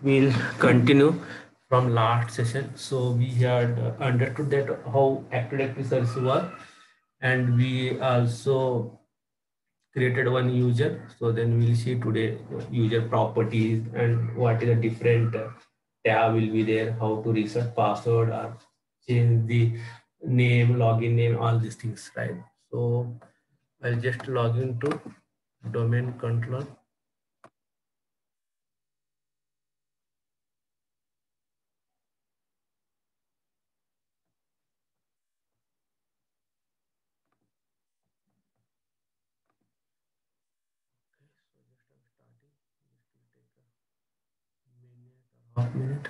We'll continue from last session. So we had understood that how Active Directory service work, and we also created one user. So then we'll see today user properties and what is the different tab will be there, how to reset password or change the name, login name, all these things, right? So I'll just log into domain controller. Half minute.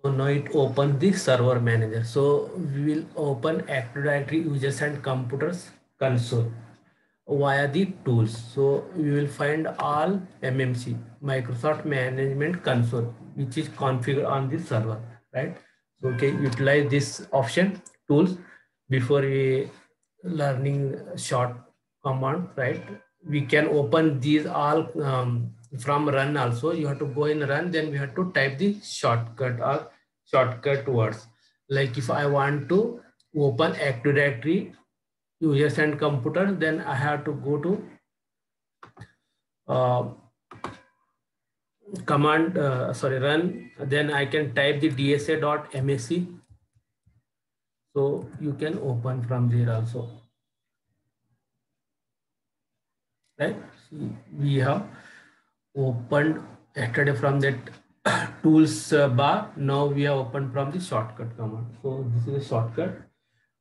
So now it opens the server manager. So we will open Active Directory users and computers console via the tools. So we will find all MMC, Microsoft Management Console, which is configured on the server, right? So okay, utilize this option tools before we learning short command, right? We can open these all from run also. You have to go in run, then we have to type the shortcut or shortcut words. Like if I want to open Active Directory users and computers, then I have to go to uh, command, sorry, run. Then I can type the dsa.msc. So you can open from there also, right? See, we have opened yesterday from that tools bar. Now we have opened from the shortcut command. So this is a shortcut.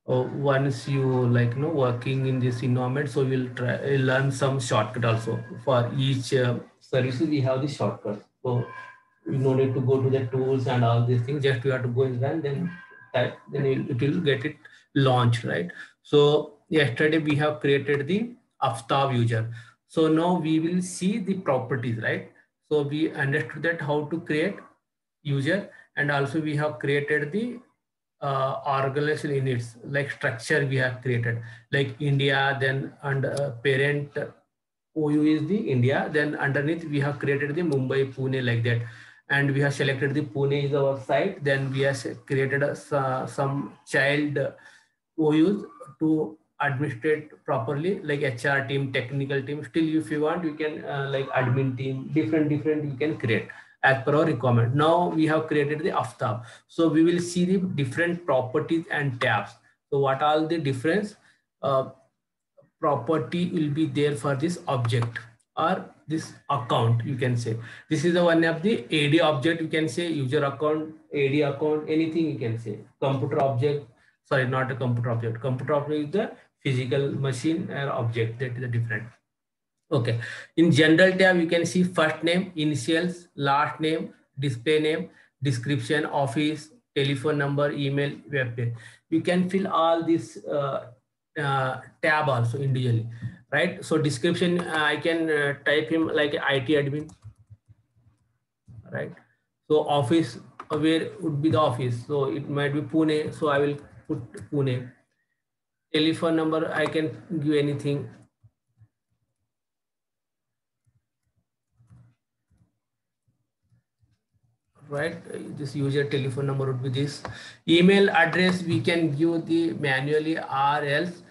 Once you like working in this environment, so we'll try learn some shortcut also for each service. We have the shortcut, so you no need to go to the tools and all these things. Just you have to go in run, then type, then it will get it launched, right? So yesterday we have created the Aftab user. So now we will see the properties, right? So we understood that how to create user, and also we have created the organizational units like structure we have created, like India, then and parent OU is the India, then underneath we have created the Mumbai, Pune, like that, and we have selected the Pune is our site. Then we have created some child OUs to administrate properly, like HR team, technical team. Still, if you want, you can like admin team, different you can create as per our requirement. Now we have created the Aftab. So we will see the different properties and tabs. So what are the difference? Property will be there for this object or this account, you can say. This is the one of the AD object, you can say user account, AD account, anything you can say. Computer object, sorry, not a computer object. Computer object is the physical machine or object, that is the different. Okay. In general tab, you can see first name, initials, last name, display name, description, office, telephone number, email, web page. You can fill all this tab also individually, right? So description, I can type him like IT admin, right? So office, where would be the office? So it might be Pune. So I will put Pune. Telephone number, I can give anything, right? This user telephone number would be this. Email address we can give the manually, or else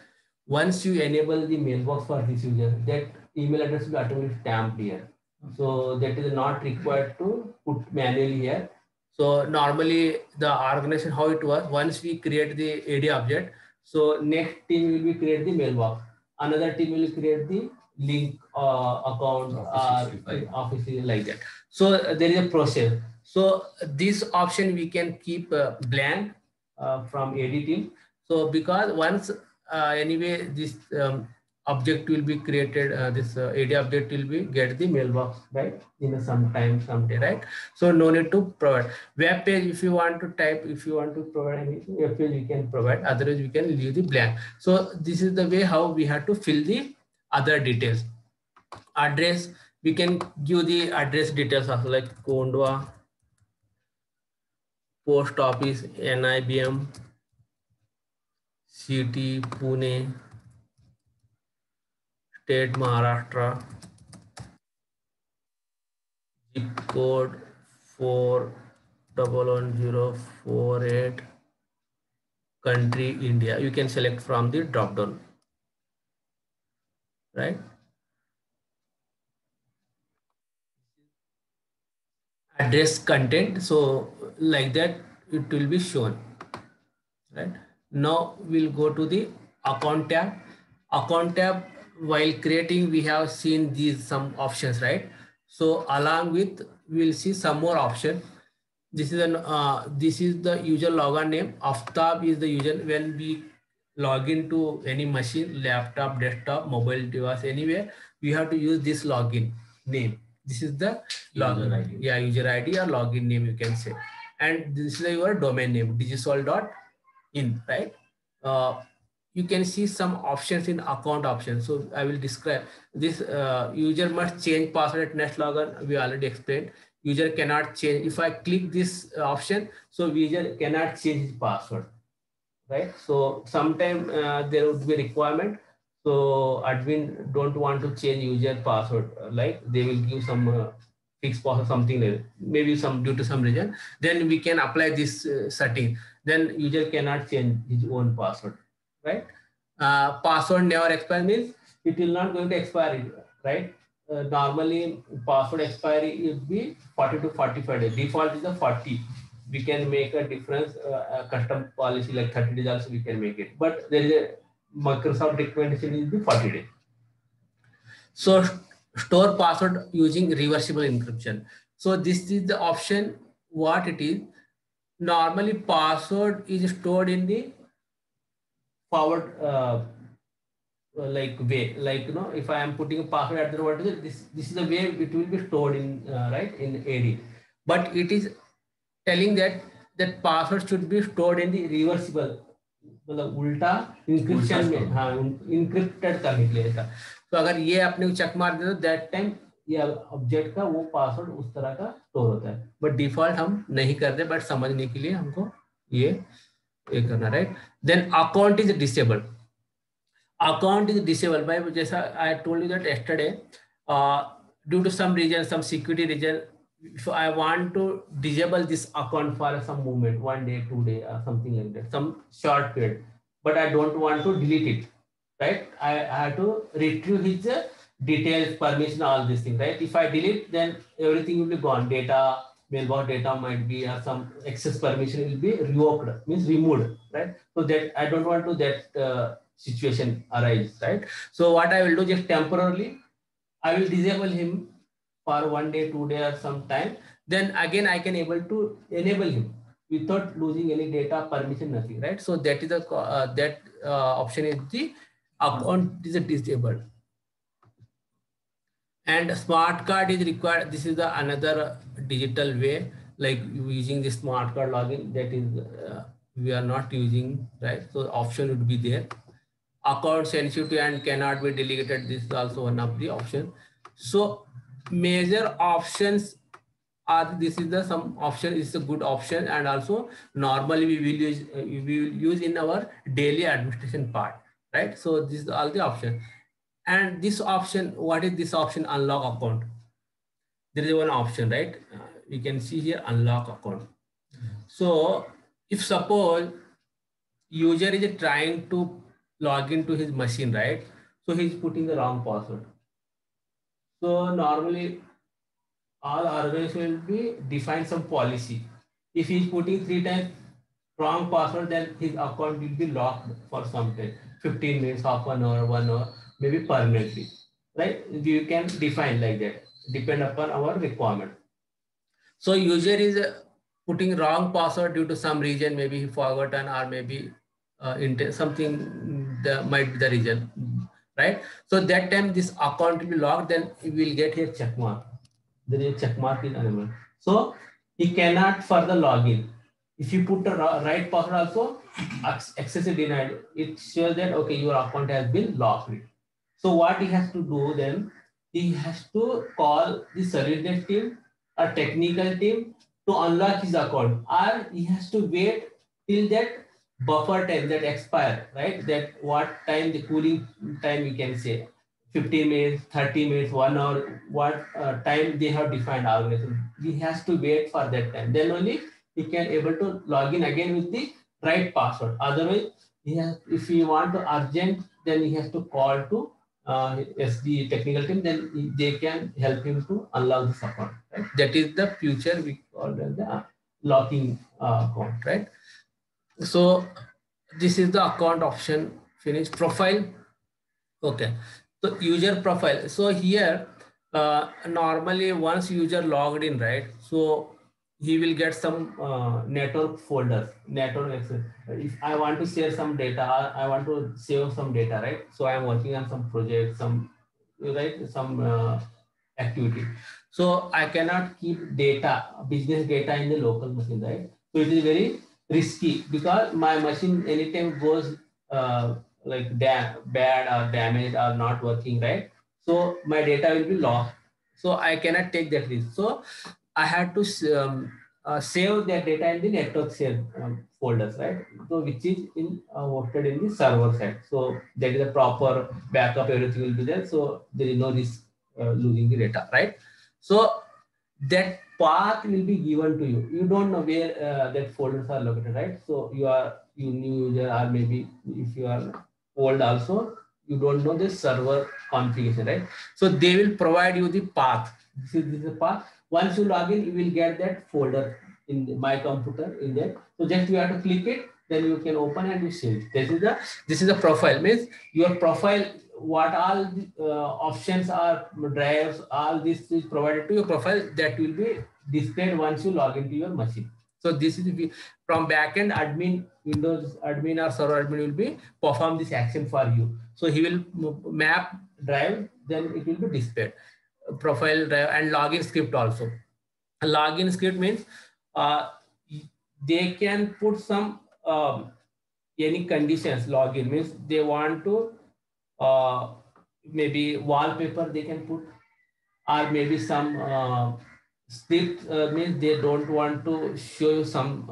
once you enable the mailbox for this user, that email address will be automatically stamped here. So that is not required to put manually here. So normally the organization, how it was, once we create the AD object, so next team will be create the mailbox, another team will create the link account office like that. So there is a process. So this option we can keep blank from AD team. So because once anyway this object will be created, this AD object will be get the mailbox, right, in some time someday, right? So no need to provide web page. If you want to type, if you want to provide anything, web page we can provide, otherwise we can leave the blank. So this is the way how we have to fill the other details. Address, we can give the address details also, like Kondwa, post office, NIBM, city Pune, state Maharashtra, zip code 411048, country India. You can select from the drop down, right? Address content, so like that it will be shown, right? Now we'll go to the account tab. Account tab, while creating we have seen these some options, right? So along with we'll see some more option. This is the user login name. Aftab is the user. When we log into any machine, laptop, desktop, mobile device, anywhere, we have to use this login name. This is the login ID. Yeah, user ID or login name you can say. And this is your domain name, digisol.in, right? You can see some options in account options. So I will describe this. User must change password at next login. We already explained. User cannot change. If I click this option, so user cannot change his password, right? So sometime there would be requirement. So admin don't want to change user password, like they will give some fixed password, something like that. Maybe some due to some reason. Then we can apply this setting. Then user cannot change his own password, right? Password never expire means it will not going to expire, right? Normally password expiry would be 40 to 45 days. Default is the 40. We can make a difference, a custom policy like 30 days also we can make it. But there is a Microsoft recommendation is the 40 days. So store password using reversible encryption. So this is the option. What it is? Normally password is stored in the forward like way, like if I am putting a password at the what is it? This is the way it will be stored in right in AD, but it is telling that that password should be stored in the reversible, मतलब उल्टा encryption में, हाँ encrypted करने के लिए था. तो अगर ये आपने चेक मार दिया तो दैट टाइम ये ऑब्जेक्ट का वो पासवर्ड उस तरह का स्टोर होता है. बट डिफॉल्ट हम नहीं करते, बट समझने के लिए हमको ये करना, right. Then account is disabled. Account is disabled by जैसा I told you that yesterday, due to some reason, some security reason, if I want to disable this account for some moment, 1 day, 2 day, or something like that, some short period, but I don't want to delete it, right? I have to retrieve his details, permission, all these things, right? If I delete, then everything will be gone. Data, mailbox data might be, or some access permission will be revoked, means removed, right? So that I don't want to that situation arise, right? So what I will do, just temporarily, I will disable him for 1 day, 2 day, or some time. Then again, I can able to enable him without losing any data, permission, nothing, right? So that is the that option is the account is disabled. And smart card is required. This is the another digital way, like using the smart card login, that is we are not using, right? So option would be there. Account sensitive and cannot be deleted, this is also one of the option. So major options are, this is the some option is a good option, and also normally we will use in our daily administration part, right? So this is all the option. And this option, what is this option? Unlock account. There is one option, right? You can see here, unlock account. So if suppose user is trying to log into his machine, right? So he's putting the wrong password. So normally all organization will be define some policy. If he's putting 3 times wrong password, then his account will be locked for some time, 15 minutes, half an hour, 1 hour, maybe permanently, right? You can define like that, depend upon our requirement. So user is putting wrong password due to some reason, maybe he forgotten, or maybe something might be the reason, right? So that time this account will be locked, then we will get here check mark. There is a check mark in enable. So he cannot further log in. If you put the right password also, access is denied. It shows that, okay, your account has been locked. So what he has to do then, he has to call the service desk team, a technical team, to unlock his account, or he has to wait till that buffer time that expire, right? That what time, the cooling time, we can say 15 minutes, 30 minutes, 1 hour, what time they have defined organization. He has to wait for that time. Then only he can able to log in again with the right password. Otherwise, he has, if he want to urgent, then he has to call to SD technical team, then they can help him to unlock this account. Right? That is the future we call the locking account, right? So this is the account option. Finish profile. Okay. So user profile. So here, normally once user logged in, right? So he will get some network folders, network access. If I want to share some data, I want to save some data, right? So I am working on some project, some, right, some activity. So I cannot keep data, business data in the local machine, right? So it is very risky, because my machine anytime goes like bad or damaged or not working, right? So my data will be lost. So I cannot take that risk. So I had to save that data in the network share folders, right? So which is in hosted in the server side. So that is a proper backup, everything will be there. So there is no risk losing the data, right? So that path will be given to you. You don't know where that folders are located, right? So you new user, or maybe if you are old also, you don't know the server configuration, right? So they will provide you the path. This is the path. Once you log in, you will get that folder in my computer in there. So just you have to click it, then you can open and you save. This is the profile. Means your profile, what all the, options are, drives, all this is provided to your profile, that will be displayed once you log into your machine. So this is from backend admin, Windows admin or server admin will be perform this action for you. So he will map drive, then it will be displayed. Profile drive and login script also. A login script means uh, they can put some any conditions. Login means they want to uh, maybe wallpaper they can put, or maybe some script, means they don't want to show you some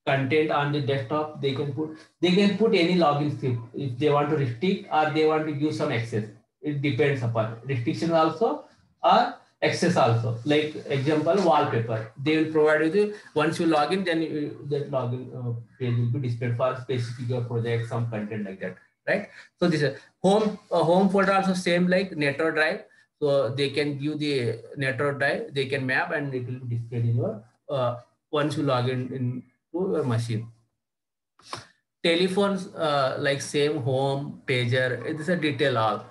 content on the desktop. They can put any login script if they want to restrict or they want to give some access. It depends upon restriction also or access also. Like example, wallpaper, they will provide you once you log in, then that login page will be displayed for specific your project, some content like that, right? So this is home folder also same like network drive. So they can give the network drive, they can map, and it will be displayed in your once you log in to your machine. Telephones, like same home, pager, it is a detail all.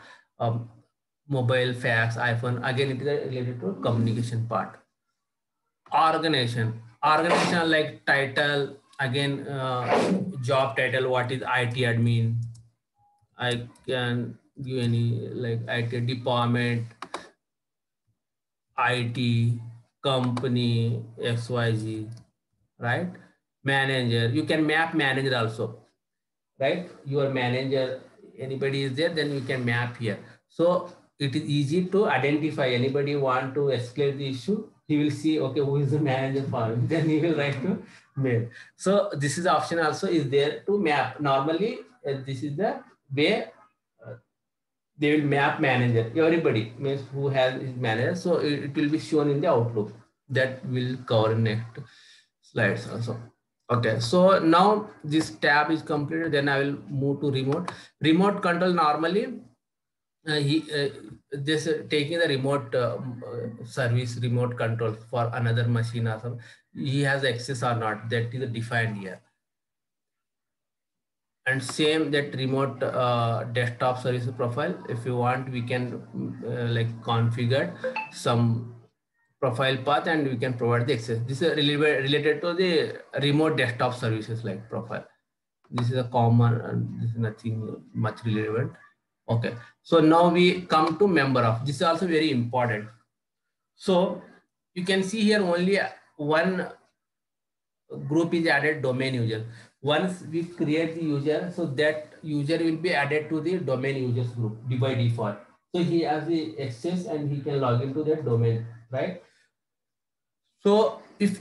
Mobile, fax, iPhone, again it is related to communication part. Organization like title, again job title, what is IT admin. I can give any like IT department, IT, company, XYZ, right? Manager, you can map manager also, right? Your manager, anybody is there, then you can map here. So it is easy to identify. Anybody want to escalate the issue, he will see, okay, who is the manager for him, then he will write to mail. So this is the option also is there to map. Normally, this is the way they will map manager. Everybody means who has his manager. So it will be shown in the Outlook. That will cover next slides also. Okay, so now this tab is completed. Then I will move to remote. Remote control normally this taking the remote service remote control for another machine or something. He has access or not, that is defined here. And same that remote desktop service profile, if you want we can like configure some profile path and we can provide the access. This is related to the remote desktop services like profile. This is a common and this is nothing much relevant. Okay, so now we come to member of. This is also very important. So you can see here only one group is added, domain user. Once we create the user, so that user will be added to the domain users group by default. So he has the access and he can log into that domain, right? So if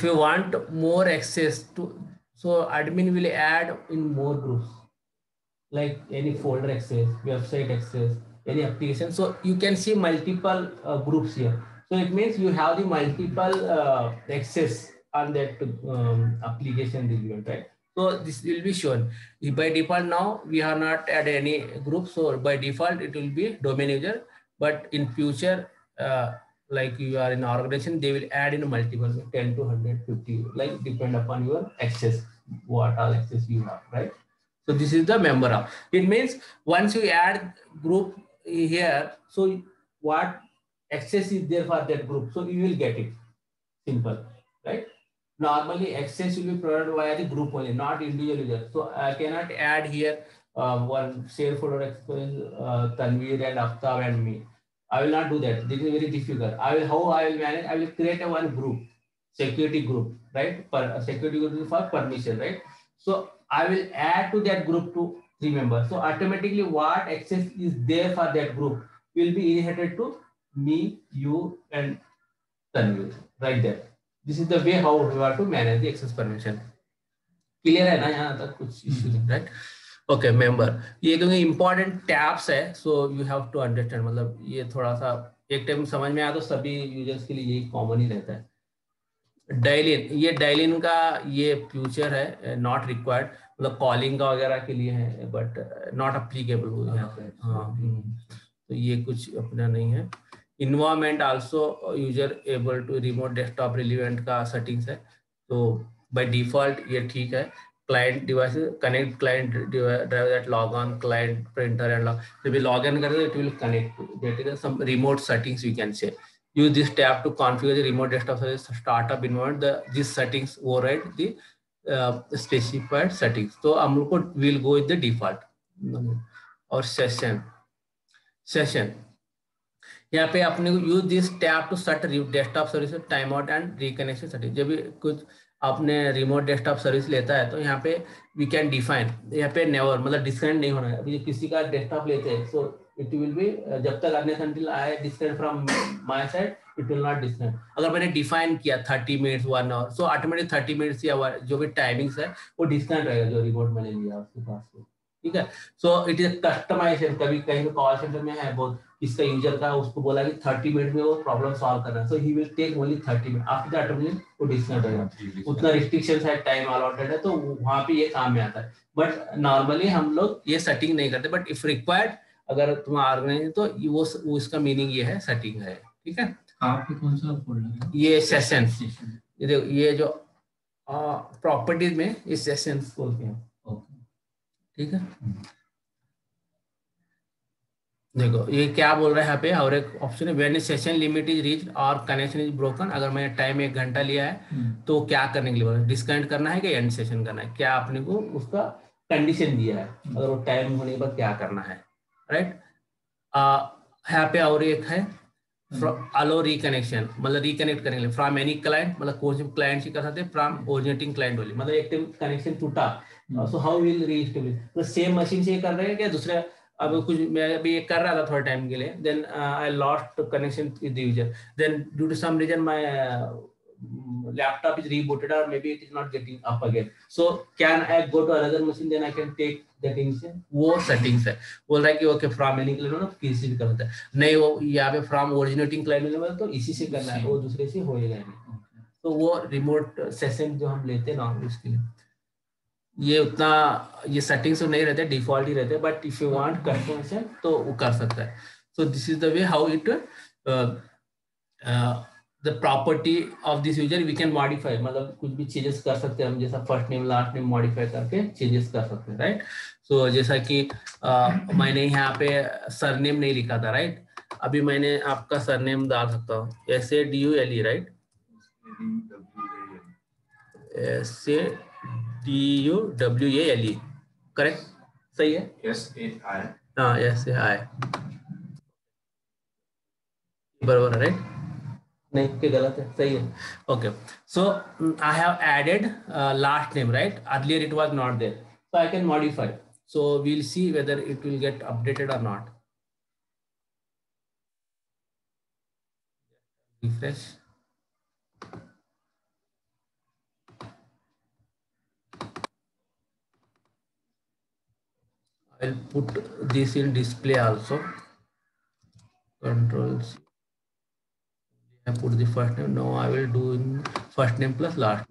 you want more access to, so admin will add in more groups, like any folder access, website access, any application. So you can see multiple groups here. So it means you have the multiple access on that application relevant, right? So this will be shown. By default now we have not add any group. So by default it will be domain user, but in future like you are in organization, they will add in multiple 10 to 150, like depend upon your access, what all access you have, right? So this is the member of. It means once you add group here, so what access is there for that group, so you will get it. Simple, right? Normally access will be provided via the group only, not individual user. So I cannot add here one share folder experience, Tanveer and Aftab and me. I will not do that. This is very difficult. How I will manage? I will create a one group, security group, right? Security group for permission, right? So I will add to that group to 3 members. So automatically what access is there for that group will be inherited to me, you, and Tanveer, right there. This is the way how we have to manage the access permission. Clear है ना यहाँ तक कुछ issue नहीं, right? Okay, member. ये क्योंकि important tabs है, so you have to understand. मतलब ये थोड़ा सा एक टाइम समझ में आया तो सभी users के लिए यही common ही रहता है. डायलिन, ये डायलिन का ये फ्यूचर है, नॉट रिक्वायर्ड, मतलब कॉलिंग का वगैरह के लिए है, बट नॉट अप्लीकेबल हो यहाँ पे. हाँ, तो ये कुछ अपना नहीं है. Environment also user able to remote desktop relevant का सेटिंग्स है, तो बाय डिफॉल्ट ये ठीक है. Client device connect client driver that log on client printer and log, जब भी लॉग इन करें it will connect, that is some remote settings we can say. Use this tab to configure the remote desktop service startup environment. These settings override the specified settings. So हम लोग को will go with the default. और session यहाँ पे अपने को use this tab to set desktop service timeout and reconnection setting. जब भी कुछ आपने रिमोट डेस्कटॉप सर्विस लेता है तो यहाँ पे वी कैन डिफाइन, यहाँ पे नेवर मतलब डिस्कनेक्ट नहीं होना है. अभी किसी का डेस्कटॉप लेते हैं सो इट विल बी जब तक unless until I disconnect from my side it will not disconnect. अगर मैंने डिफाइन किया 30 minutes 1 hour, so automatic 30 minutes या जो भी टाइमिंग्स है वो डिस्कनेक्ट रहेगा जो रिमोट मैंने लिया उसके पास से. ठीक है, सो इट इज कस्टमाइजेशन. कभी कहीं कॉल सेंटर में है बहुत इसका यूजर का, उसको बोला कि 30 मिनट में वो प्रॉब्लम सॉल्व करना है, so he will take only 30 minute. After that automatic वो डिस्कनेक्ट होगा. उतना रिस्ट्रिक्शंस है, टाइम अलॉटेड है, तो वहां पे ये काम में आता है. बट नॉर्मली हम लोग ये सेटिंग नहीं करते, बट इफ रिक्वायर्ड अगर तुम ऑर्गेनाइज तो वो इसका मीनिंग ये है, सेटिंग है. ठीक है, आपके कौन सा फोल्डर है? ये सेशंस. ये देखो ये जो प्रॉपर्टीज में ये सेशंस बोलते हैं. ठीक है, देखो ये क्या बोल रहा है यहाँ पे, और एक ऑप्शन है when session limit is reach और कनेक्शन इज ब्रोकन. अगर मैंने टाइम 1 घंटा लिया है तो क्या करने के लिए बोला, डिस्कनेक्ट करना है कि एंड सेशन करना है, क्या आपने को उसका कंडीशन दिया है, अगर वो टाइम होने के बाद क्या करना है, राइट. यहाँ पे और एक है अलो रिकनेक्शन मतलब रिकनेक्ट करेंगे फ्रॉम एनी क्लाइंट मतलब कौन से क्लाइंट से कर सकते हैं फ्रॉम ओरिजिनेटिंग क्लाइंट वाली मतलब एक कनेक्शन टूटा सो हाउ विल रीएस्टेब्लिश तो सेम मशीन से कर रहे हैं क्या दूसरा अब कुछ मैं अभी ये कर रहा था थोड़ा टाइम के लिए then I lost connection with the user then due to some reason my laptop is rebooted or maybe it is not getting up again so can I go to another machine then I can take that instance वो settings है बोल रहा है कि okay from any client ना किसी भी करता है नहीं वो यहाँ पे फ्रॉम ओरिजिनेटिंग क्लाइंट में तो इसी से करना है वो दूसरे से होएगा नहीं तो वो रिमोट सेशन जो हम लेते हैं ना उसके लिए ये उतना ये सेटिंग्स तो नहीं रहते डिफॉल्ट ही रहते but if you want customization तो वो कर सकता है so this is the way how it the property of this user we can modify मतलब कुछ भी चेंजेस कर सकते हैं हम जैसा first name last name modify करके चेंजेस कर सकते हैं राइट सो जैसा कि मैंने यहाँ पे सरनेम नहीं लिखा था राइट अभी मैंने आपका सरनेम डाल सकता हूँ SADULE राइट SADUWALE करेक्ट सही है SAI हाँ SAI बराबर है राइट नहीं कि गलत है सही है okay so I have added last name right earlier it was not there so I can modify so we'll see whether it will get updated और not refresh I'll put this in display also control C. I put the first name now I will do in first name plus last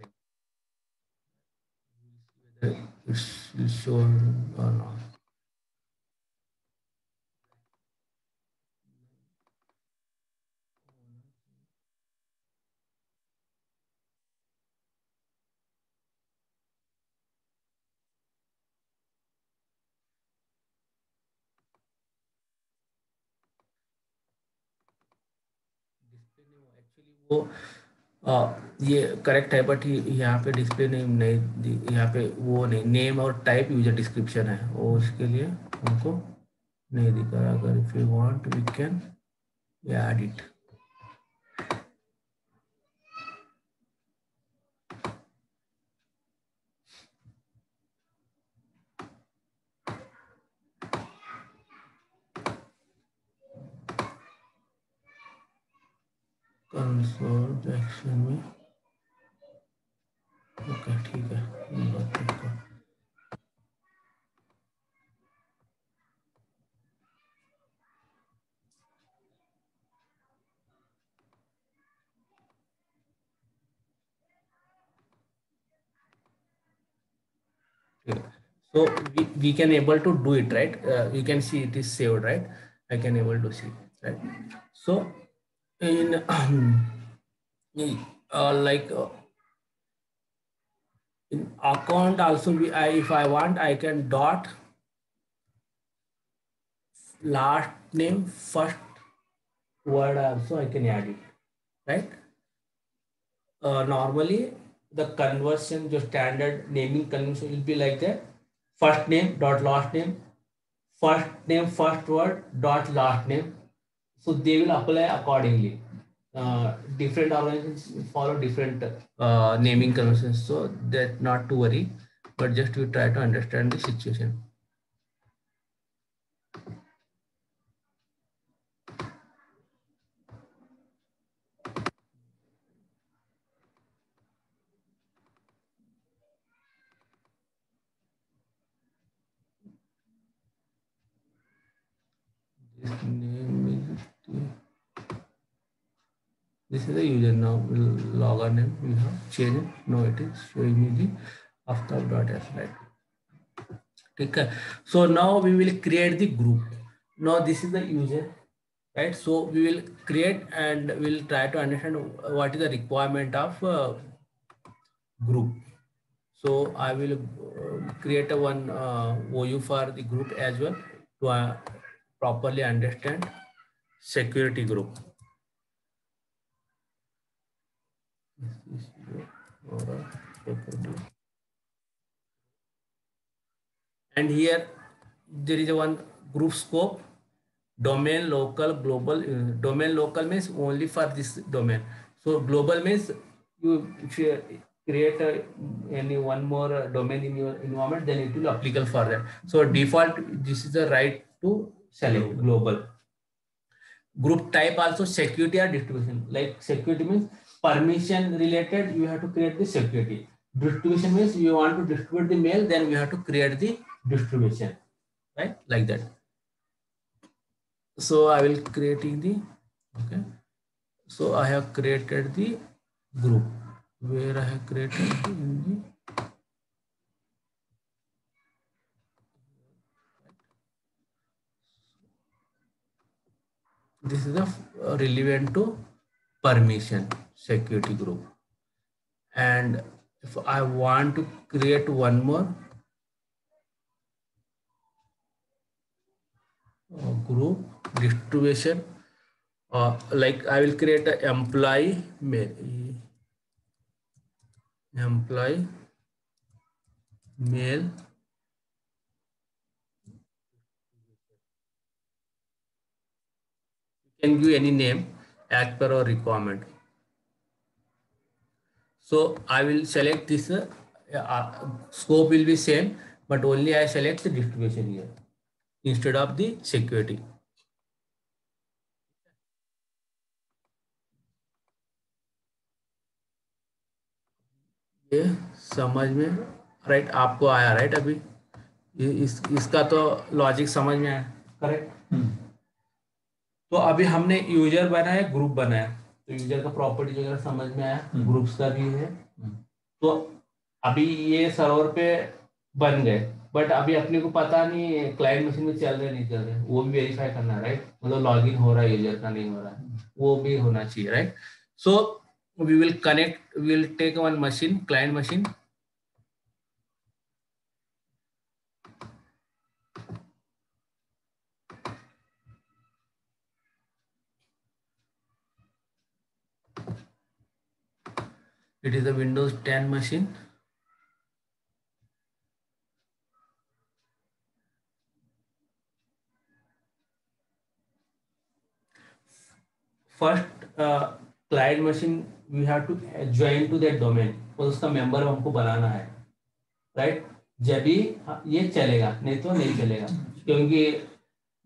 name it's shown or not actually वो ये correct है but यहाँ पे display name नहीं यहाँ पे वो नहीं नेम और टाइप यूजर डिस्क्रिप्शन है वो उसके लिए हमको नहीं दिखा रहा अगर if you want we can add it console action में ओके ठीक है so we can able to do it right you can see it is saved right I can able to see right so in like in account also if I want I can dot last name first word also I can add it right normally the conversion just standard naming convention will be like that first name dot last name first word dot last name so they will apply accordingly different organizations follow different naming conventions so that not to worry but just we try to understand the situation this name is this is the user now logger name we have changed it no it is showing me the aftab.s right okay so now we will create the group now this is the user right so we will create and we'll try to understand what is the requirement of group so I will create a one OU for the group as well to properly understand security group and here there is a one group scope Domain local global. Domain local means only for this domain. So global means if you create any one more domain in your environment, then it will applicable for that. So default, this is the right to select global. Group type also security or distribution. Like security means permission related, you have to create the security. Distribution means you want to distribute the mail, then you have to create the distribution, right? Like that. So I will creating the, okay. So I have created the group where I have created in the, this is the relevant to permission security group. And if I want to create one more group distribution, like I will create an employee mail, employee mail can give any name as per our requirement. So I will select this, scope will be same, but only I select the distribution here instead of the security. ये समझ में right आपको आया right? अभी इसका तो logic समझ में आया, करेक्ट? तो अभी हमने यूजर बनाया, ग्रुप बनाया, तो यूजर का प्रॉपर्टी वगैरह समझ में आया, ग्रुप्स का भी है। तो अभी ये सर्वर पे बन गए, बट अभी अपने को पता नहीं क्लाइंट मशीन में चल रहे नहीं चल रहे, वो भी वेरीफाई करना है, राइट? मतलब लॉगिन हो रहा है यूजर का, नहीं हो रहा है, वो भी होना चाहिए, right? So we will connect, we will take one machine, client machine. It is a Windows 10 machine. First client machine we have to join to that domain, और उसका मेंबर हमको बनाना है, राइट? जब भी ये चलेगा, नहीं तो नहीं चलेगा, क्योंकि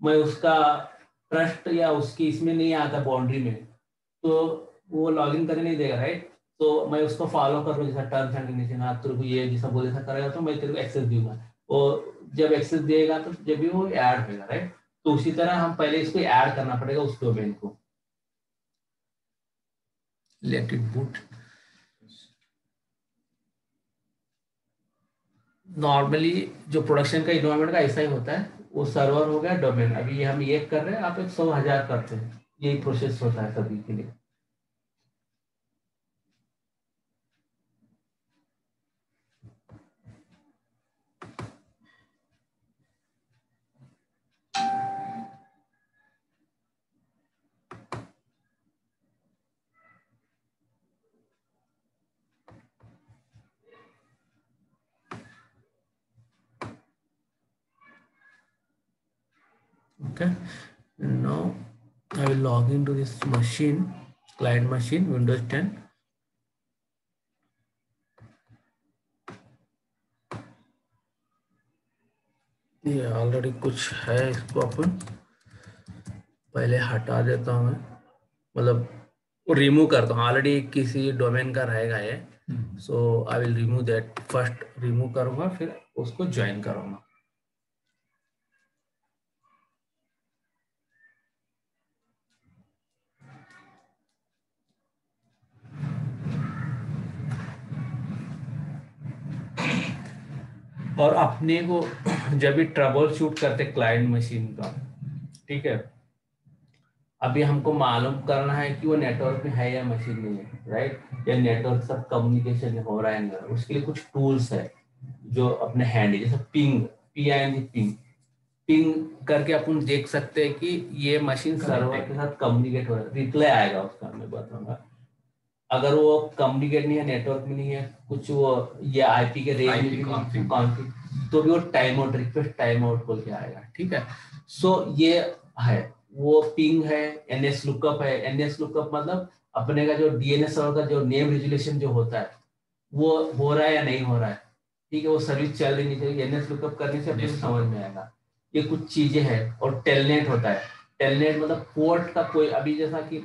मैं उसका ट्रस्ट या उसकी इसमें नहीं आता बाउंड्री में, तो वो लॉगिन करने नहीं देगा, राइट? तो मैं उसको फॉलो कर रहा हूँ, जैसा टर्म्स एंड कंडीशन, आप तेरे को ये जैसा बोले था करेगा तो मैं तेरे को एक्सेस दूंगा, और जब एक्सेस देगा तो जब भी वो ऐड होगा, राइट? तो उसी तरह हम पहले इसको ऐड करना पड़ेगा उस डोमेन को। Let it boot. नॉर्मली जो प्रोडक्शन का इन्वायरमेंट का ऐसा ही होता है, वो सर्वर हो गया, डोमेन, अभी हम ये कर रहे हैं, आप 100,000 करते हैं, यही प्रोसेस होता है सभी के लिए। Okay, now I will log into this machine, client machine, Windows 10. ये ऑलरेडी कुछ है, इसको अपन पहले हटा देता हूँ मैं, मतलब रिमूव करता हूँ, ऑलरेडी किसी डोमेन का रहेगा ये, so I will remove that, first remove करूंगा फिर उसको ज्वाइन करूंगा। और अपने को जब भी ट्रबल शूट करते क्लाइंट मशीन का, ठीक है, अभी हमको मालूम करना है कि वो नेटवर्क में है या मशीन में है, राइट? या नेटवर्क से कम्युनिकेशन हो रहा है नहीं, उसके लिए कुछ टूल्स है जो अपने हैंड, जैसे पिंग, पिंग पिंग करके अपन देख सकते हैं कि ये मशीन सर्वर के साथ कम्युनिकेट हो रहा है, रिप्लाई आएगा उसका, मैं बताऊंगा। अगर वो कम्युनिकेट नहीं है, नेटवर्क में नहीं है कुछ, वो ये आईपी के रेंज में कॉन्फ़िग, तो भी वो time out, request time out बोल के आएगा, ठीक है? सो ये है। वो पिंग है, एनएस लुकअप है। एनएस लुकअप मतलब अपने का जो डीएनएस सर्वर का जो नेम रेजुलेशन जो होता है वो हो रहा है या नहीं हो रहा है, ठीक है, वो सर्विस चल रही नहीं चाहिए। एनएस लुकअप करने से अपने को समझ में आएगा। ये कुछ चीजें हैं। और टेलनेट होता है। टेलनेट मतलब पोर्ट का कोई, अभी जैसा कि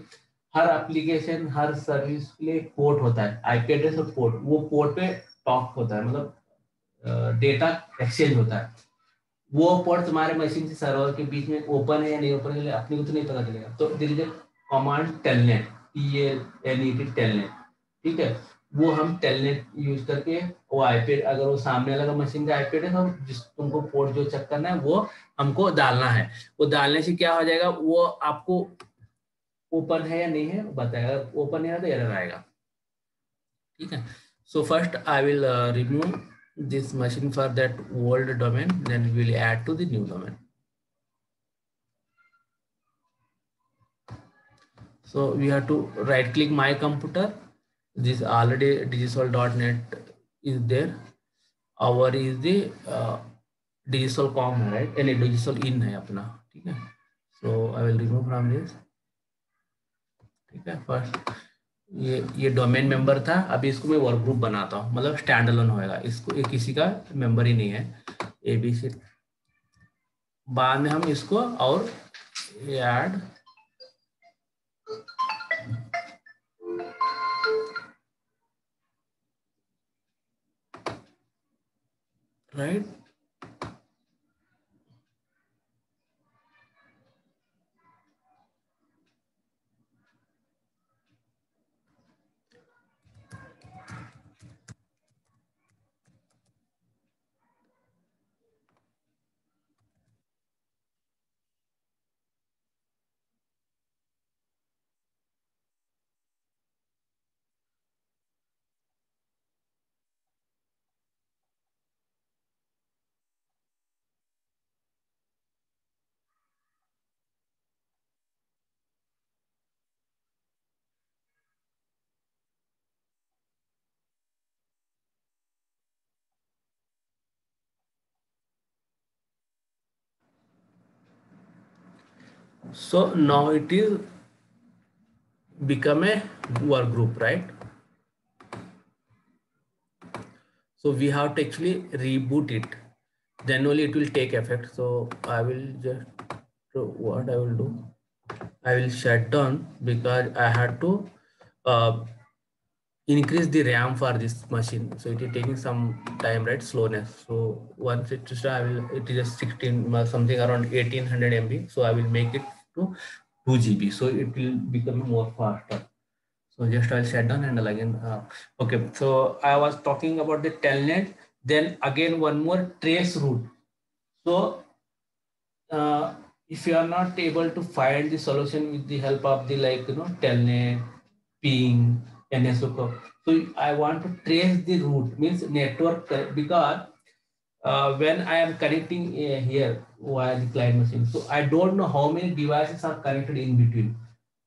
हर एप्लीकेशन हर सर्विस के लिए पोर्ट होता है, आईपी एड्रेस और पोर्ट, वो पोर्ट पे टॉक होता है, मतलब डेटा एक्सचेंज होता है। वो पोर्ट तुम्हारे मशीन से सर्वर के बीच में ओपन है या नहीं ओपन है अपने को तो नहीं पता चलेगा। तो there is a command telnet, TELNET telnet, ठीक है। वो हम टेलनेट यूज करके वो आईपी, अगर वो सामने वाला मशीन का आईपी है तो जिस तुमको पोर्ट जो चेक करना है वो हमको डालना है। वो डालने से क्या हो जाएगा, वो आपको ओपन है या नहीं है बताएगा। ओपन है तो एरर आएगा, ठीक है। So first I will remove this machine for that old domain, then we will add to the new domain. So we have to right click my computer. This already digital.net is there. Our is the digital.com है, right? यानी digital in है अपना, ठीक है। So I will remove from this, ठीक है। First ये domain member था, अभी इसको मैं वर्क ग्रुप बनाता हूँ, मतलब स्टैंड अलोन होएगा, इसको ये किसी का मेंबर ही नहीं है ABC। बाद में हम इसको और add, right. So now it is become a work group, right? So we have to actually reboot it, then only it will take effect. So I will just, so what I will do, I will shut down because I had to increase the RAM for this machine. So it is taking some time, right? Slowness. So once it is, I will, it is just 16 something around 1800 MB. So I will make it to 2 GB. So it will become more faster. So just I'll shut down and again. Okay. So I was talking about the telnet. Then again one more trace route. So if you are not able to find the solution with the help of the telnet, ping, NSOCO. So I want to trace the route, means network, because when I am connecting here via the client machine, so I don't know how many devices are connected in between.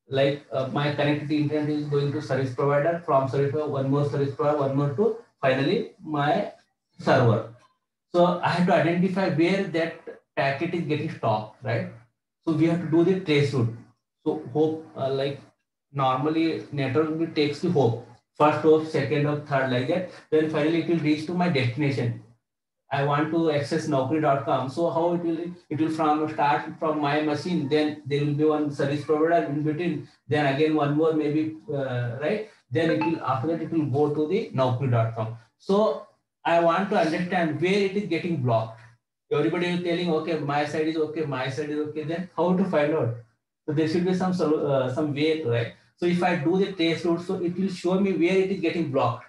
Like my connectivity internet is going to service provider, from service provider, one more service provider, one more to finally my server. So I have to identify where that packet is getting stopped, right? So we have to do the trace route. So hope like normally network takes the hope, first hope, second hope, third, like that. Then finally it will reach to my destination. I want to access Naukri.com. So how it will from start from my machine. Then there will be one service provider in between. Then again one more maybe right. Then it will, after that it will go to the Naukri.com. So I want to understand where it is getting blocked. Everybody is telling okay, my side is okay, my side is okay. Then how to find out? So there should be some way, right? So if I do the trace route, so it will show me where it is getting blocked.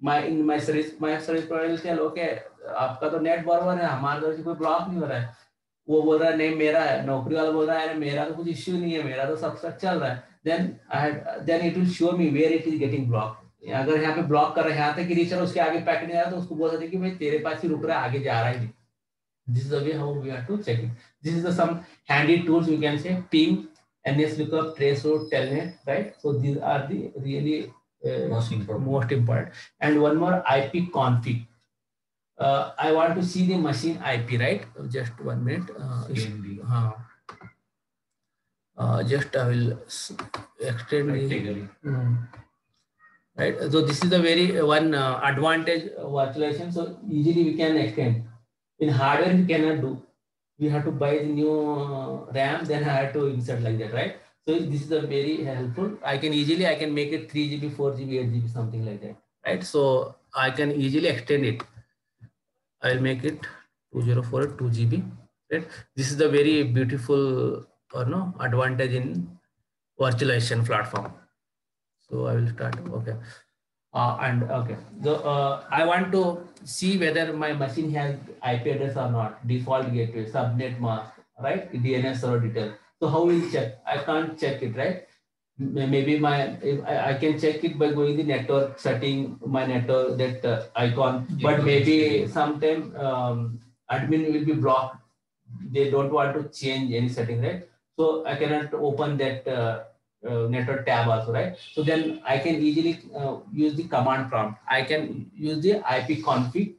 My service provider will tell okay, आपका तो net बराबर है, हमारे तरफ से कोई block नहीं हो रहा है। वो बोल रहा है नहीं मेरा है, नौकरी वाला बोल रहा है मेरा तो कुछ इश्यू नहीं है, मेरा तो सब सब चल रहा है। then it will show me where it is getting blocked. अगर यहाँ पे ब्लॉक कर रहा है, यहाँ तक कि रीच है, उसके आगे पैकेट नहीं आ रहा, तो उसको बोल सकते कि भाई तेरे पास ही रुक रहा है, आगे जा रहा है नहीं। This is the way how we have to check it. This is the some handy tools we can say: ping, NSLOOKUP, traceroute, telnet, right? So these are the really most important. And one more, IP config. I want to see the machine IP, right? Just 1 minute. Just I will extend right. So this is the very one advantage virtualization. So easily we can extend. In hardware we cannot do. We have to buy the new RAM, then I have to insert like that, right? So this is a very helpful. I can make it 3 GB, 4 GB, 8 GB, something like that, right? So I can easily extend it. I'll make it 204 2 GB. Right? This is the very beautiful advantage in virtualization platform. So I will start. Okay. And okay, so I want to see whether my machine has IP address or not, default gateway, subnet mask, right? DNS server detail. So how will check? I can't check it, right? Maybe if I can check it by going the network setting, my network that icon, but maybe sometime admin will be blocked. They don't want to change any setting, right? So I cannot open that network tab also, right? So then I can easily use the command prompt. I can use the ipconfig.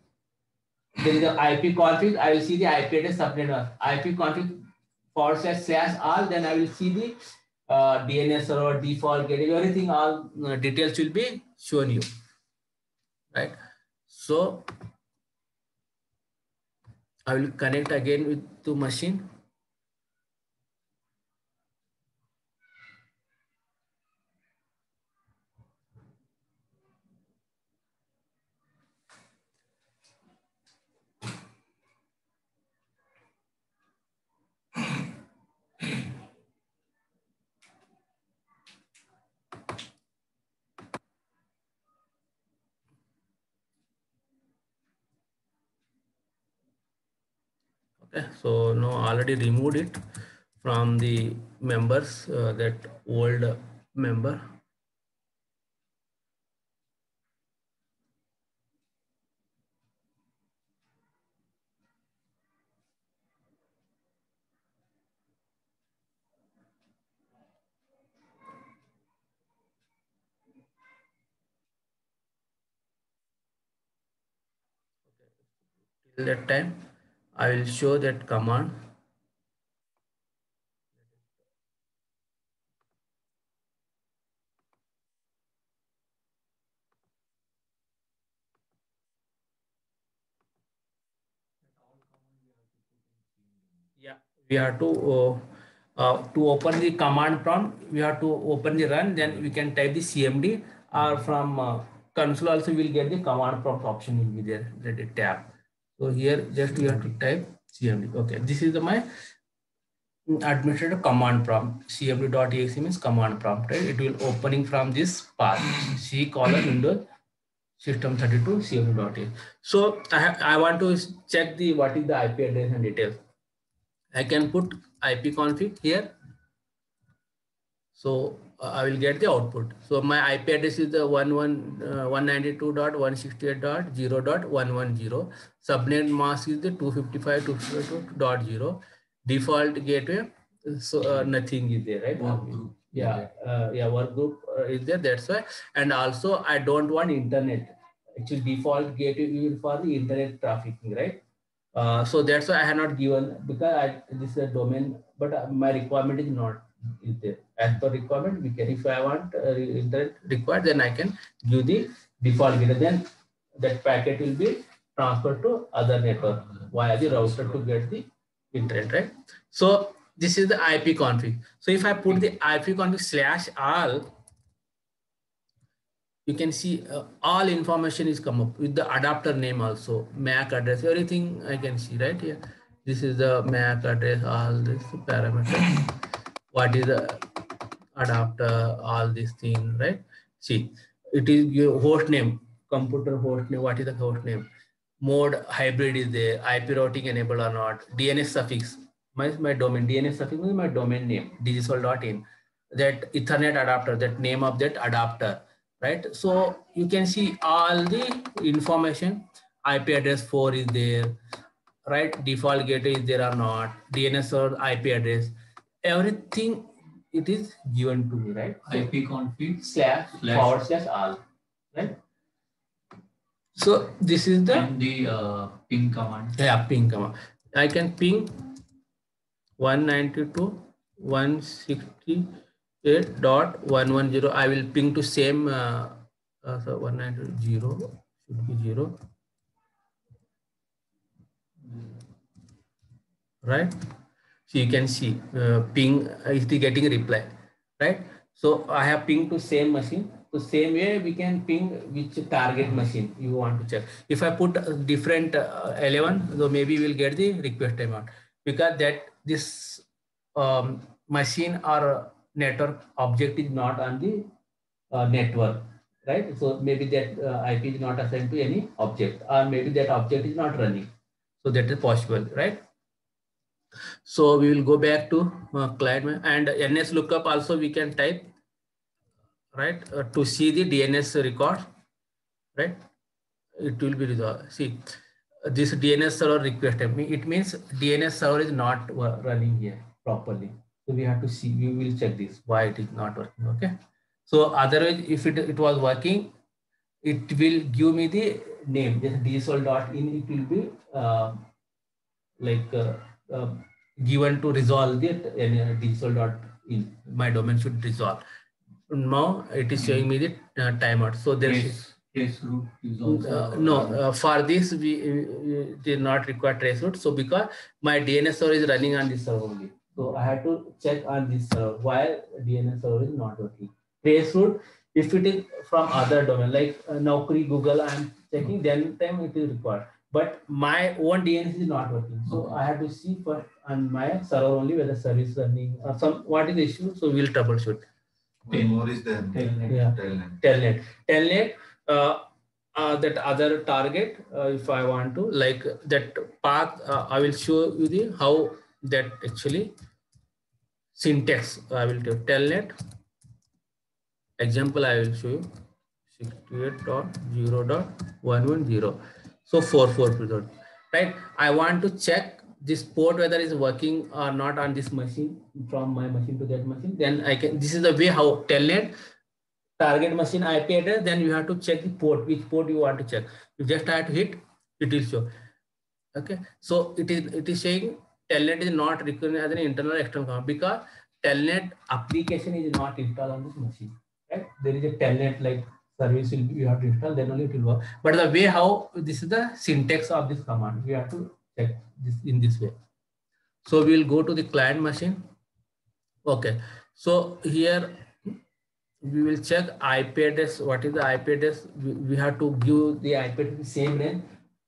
There is the ipconfig. I will see the IP address subnet ipconfig / all. Then I will see the DNS or default gateway. Everything, all details will be shown you, right? So I will connect again with the machine. Okay, so now already removed it from the members, that old member. Till that time, I will show that command. Yeah, we have to open the command prompt. We have to open the run. Then we can type the CMD, or from console also we'll get the command prompt option will be there. That tab. So here just we have to type CMD. Okay, this is my administrator command prompt. cmd.exe means command prompt, right? It will opening from this path. C colon Windows system32 cmd.exe. So I want to check the what is the IP address and details. I can put ipconfig here. So I will get the output. So my IP address is the 192.168.0.110. Subnet mask is the 255.252.0. Default gateway, so nothing is there, right? Work group. Yeah, work group is there. That's why. And also I don't want internet. Actually, default gateway is for the internet trafficking, right? So that's why I have not given, because this is a domain, but my requirement is not is there. As per requirement, we can, if I want internet required, then I can give the default gateway. Then that packet will be transferred to other network via the router to get the internet, right? So this is the IP config. So if I put the IP config /all, you can see all information is come up with the adapter name also, MAC address, everything I can see right here. This is the MAC address, all this parameter. What is the adapter, all these things, right? See, it is your host name, computer host name. What is the host name? Mode hybrid is there, IP routing enabled or not, DNS suffix, my domain, DNS suffix is my domain name, digisol.in, that Ethernet adapter, that name of that adapter, right? So you can see all the information. IP address 4 is there, right? Default gateway is there or not, DNS or IP address, everything it is given to me, right? So ipconfig /all, right? So this is the ping command. Yeah, ping command. I can ping 192 168.110. I will ping to same so 190 should be 0, right? So you can see ping is the getting reply, right? So I have pinged to same machine. So same way we can ping which target machine you want to check. If I put a different 11, so maybe we'll get the request amount, because that this machine or network object is not on the network, right? So maybe that IP is not assigned to any object, or maybe that object is not running. So that is possible, right? So we will go back to client and NS lookup also we can type, right, to see the DNS record, right? It will be resolved. See, this DNS server request, it means DNS server is not running here properly. So we have to see, we will check this, why it is not working, okay? So otherwise, if it was working, it will give me the name, just dsol.in, it will be like given to resolve the dsol.in. My domain should resolve. Now it is showing me the timeout. So there is traceroute is also no, for this we did not require traceroute. So because my DNS server is running on this server only, so I had to check on this server while DNS server is not working. Traceroute, if it is from other domain like Naukri, Google, I am checking, then time it is required. But my own DNS is not working, so I have to see first on my server only whether service running or some what is the issue. So we'll troubleshoot. One more is there. Telnet. Yeah. Telnet. Telnet. That other target, if I want to, like that path, I will show you the how that actually syntax. I will do Telnet. Example I will show you 68.0.110. So 44, right? I want to check this port whether it's working or not on this machine, from my machine to that machine. Then I can, this is the way how Telnet target machine IP address, then you have to check the port, which port you want to check. You just have to hit, it will show. Okay, so it is saying Telnet is not recognized as an internal or external command because Telnet application is not installed on this machine, right? There is a Telnet like service will be, you have to install, then only it will work. But the way how, this is the syntax of this command, we have to check this in this way. So we will go to the client machine. Okay, so here we will check IP address. What is the IP address? We have to give the IP address the same range.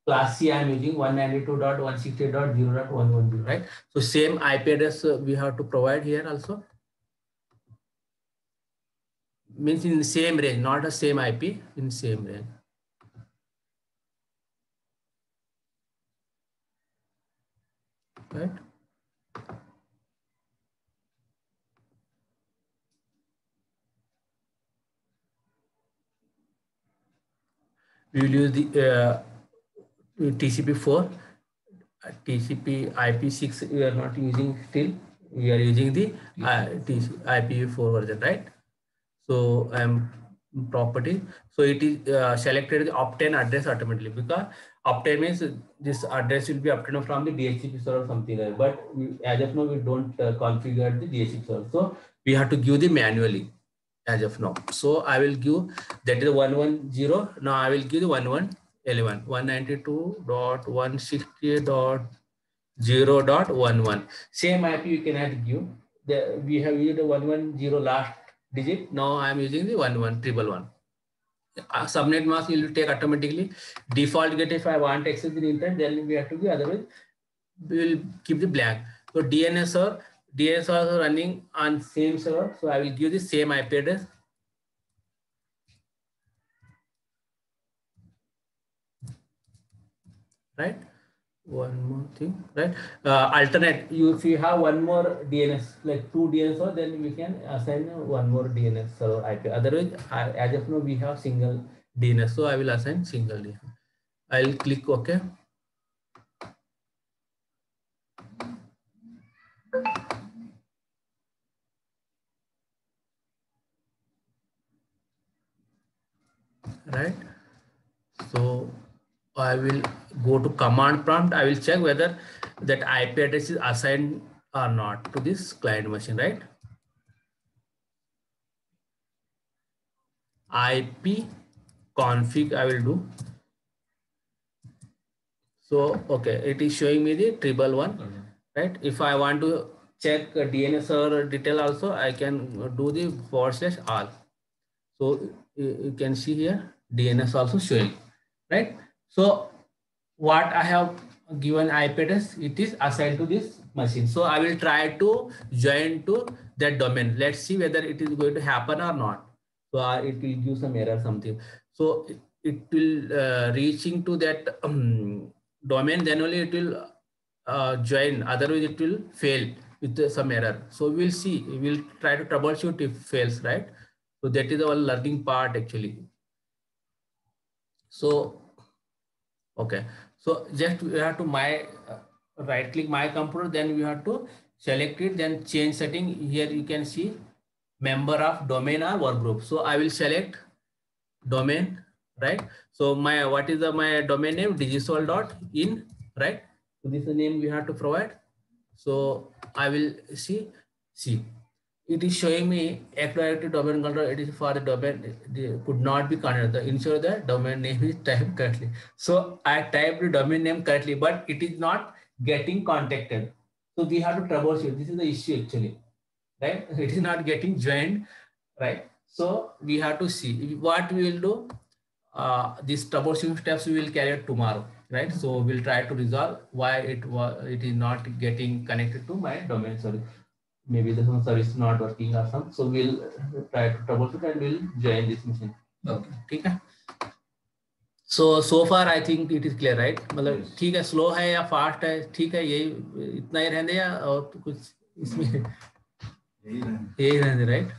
Class C I am using 192.168.0.110, right? So same IP address we have to provide here also. Means in the same range, not the same IP, in the same range. Right? We will use the TCP4, TCP IP6 we are not using still. We are using the IPv4 version, right? So I am property. So it is selected the obtain address automatically, because obtain means this address will be obtained from the DHCP server or something like that. But as of now, we don't configure the DHCP server. So we have to give the manually as of now. So I will give that is 110. Now I will give the 1111 192.168.0.11. Same IP you cannot give. We have used the 110 last digit. Now I am using the 11111. Subnet mask will take automatically. Default get if I want to access the internet, then we have to give, otherwise we will keep the blank. So DNS are running on same server. So I will give the same IP address. Right? One more thing, right? Alternate. If you have one more DNS, like 2 DNS server, then we can assign one more DNS server IP. Otherwise, as of now, we have single DNS. So I will assign single DNS. I'll click OK. Right? So I will go to command prompt. I will check whether that IP address is assigned or not to this client machine, right? IP config I will do. So okay, it is showing me the 111, right? If I want to check DNS server detail also, I can do the /all. So you can see here DNS also showing, right? So what I have given IP address, it is assigned to this machine. So I will try to join to that domain. Let's see whether it is going to happen or not. So it will give some error something. So it will reaching to that domain, then only it will join. Otherwise it will fail with some error. So we'll see. We'll try to troubleshoot if fails, right? So that is our learning part actually. So okay, so just we have to right click my computer, then we have to select it, then change setting. Here you can see member of domain or workgroup. So I will select domain, right? So what is my domain name? Digisol.in, right? So this is the name we have to provide. So I will see it is showing me active domain controller. It is for the domain could not be connected. Ensure the domain name is typed correctly. So I typed the domain name correctly, but it is not getting contacted. So we have to troubleshoot. This is the issue actually, right? It is not getting joined, right? So we have to see what we will do. These troubleshooting steps we will carry out tomorrow, right? So we'll try to resolve why it is not getting connected to my domain. Sorry, maybe the service is not working or something. So we'll try to troubleshoot and we'll join this machine. Okay. Okay. So far I think it is clear, right? मतलब ठीक है, slow है या fast है, ठीक है, यही इतना ही रहने या और कुछ इसमें यही रहने, right?